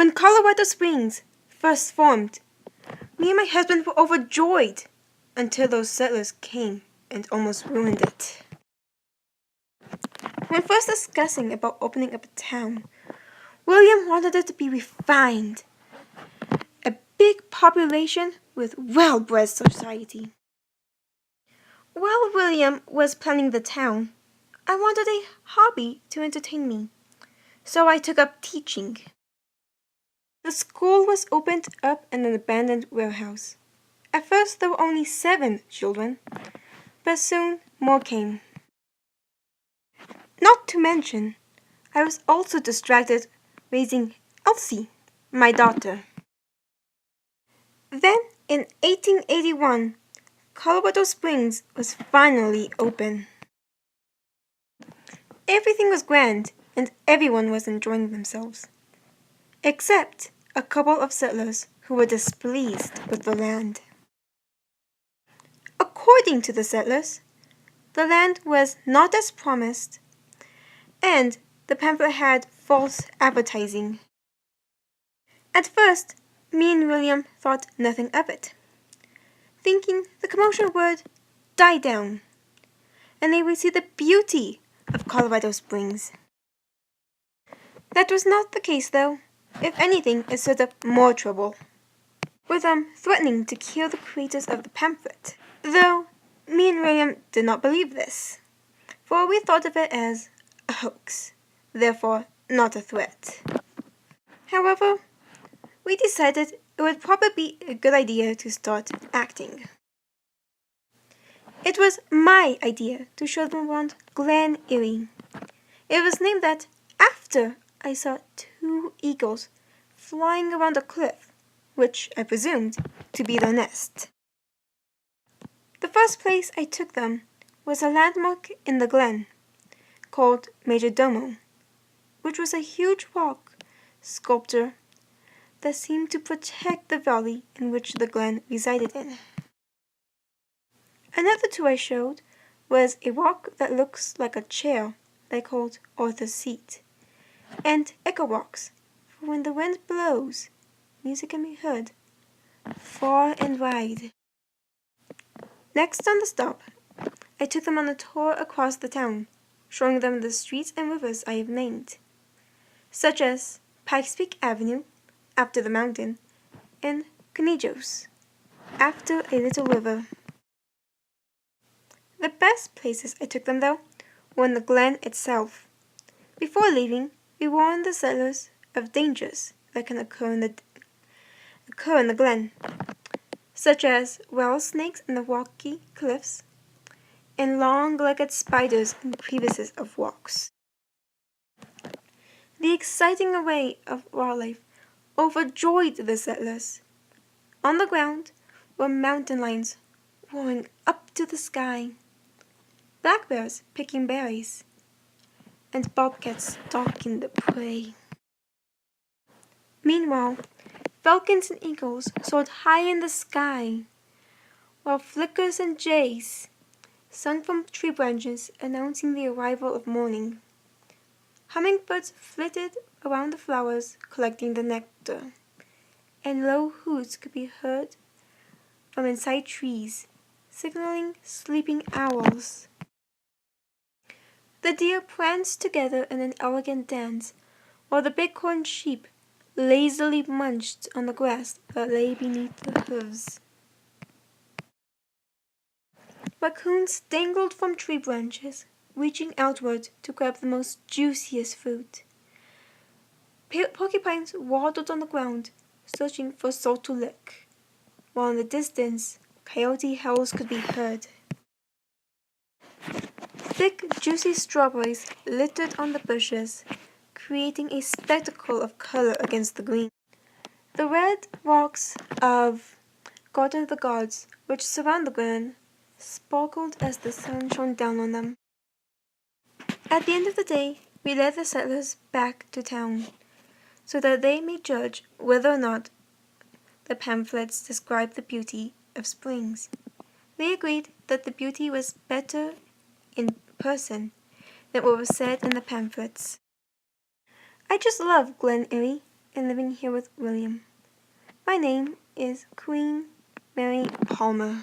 When Colorado Springs first formed, me and my husband were overjoyed until those settlers came and almost ruined it. When first discussing about opening up a town, William wanted it to be refined, a big population with well-bred society. While William was planning the town, I wanted a hobby to entertain me, so I took up teaching. The school was opened up in an abandoned warehouse. At first there were only 7 children, but soon more came. Not to mention, I was also distracted raising Elsie, my daughter. Then, in 1881, Colorado Springs was finally open. Everything was grand and everyone was enjoying themselves, except a couple of settlers who were displeased with the land. According to the settlers, the land was not as promised, and the pamphlet had false advertising. At first, me and William thought nothing of it, thinking the commotion would die down, and they would see the beauty of Colorado Springs. That was not the case, though. If anything, it stirred up more trouble, with them threatening to kill the creators of the pamphlet. Though me and William did not believe this, for we thought of it as a hoax, therefore not a threat. However, we decided it would probably be a good idea to start acting. It was my idea to show them around Glen Erie. It was named that after I saw 2 eagles flying around a cliff, which I presumed to be their nest. The first place I took them was a landmark in the glen called Major Domo, which was a huge rock sculpture that seemed to protect the valley in which the glen resided in. Another 2 I showed was a rock that looks like a chair they called Arthur's Seat, and echo rocks, for when the wind blows, music can be heard far and wide. Next on the stop, I took them on a tour across the town, showing them the streets and rivers I have named, such as Pikes Peak Avenue, after the mountain, and Conejos, after a little river. The best places I took them, though, were in the glen itself. Before leaving, we warned the settlers of dangers that can occur in the glen, such as rattlesnakes in the rocky cliffs and long-legged spiders in crevices of rocks. The exciting array of wildlife overjoyed the settlers. On the ground were mountain lions roaring up to the sky, black bears picking berries, and bobcats stalking the prey. Meanwhile, falcons and eagles soared high in the sky, while flickers and jays sung from tree branches announcing the arrival of morning. Hummingbirds flitted around the flowers collecting the nectar, and low hoots could be heard from inside trees, signaling sleeping owls. The deer pranced together in an elegant dance, while the bighorn sheep lazily munched on the grass that lay beneath the hooves. Raccoons dangled from tree branches, reaching outward to grab the most juiciest fruit. Porcupines waddled on the ground, searching for salt to lick, while in the distance, coyote howls could be heard. Thick, juicy strawberries littered on the bushes, creating a spectacle of color against the green. The red rocks of Garden of the Gods, which surround the glen, sparkled as the sun shone down on them. At the end of the day, we led the settlers back to town, so that they may judge whether or not the pamphlets described the beauty of springs. They agreed that the beauty was better in person than what was said in the pamphlets. I just love Glen Erie. and living here with William. My name is Queen Mary Palmer.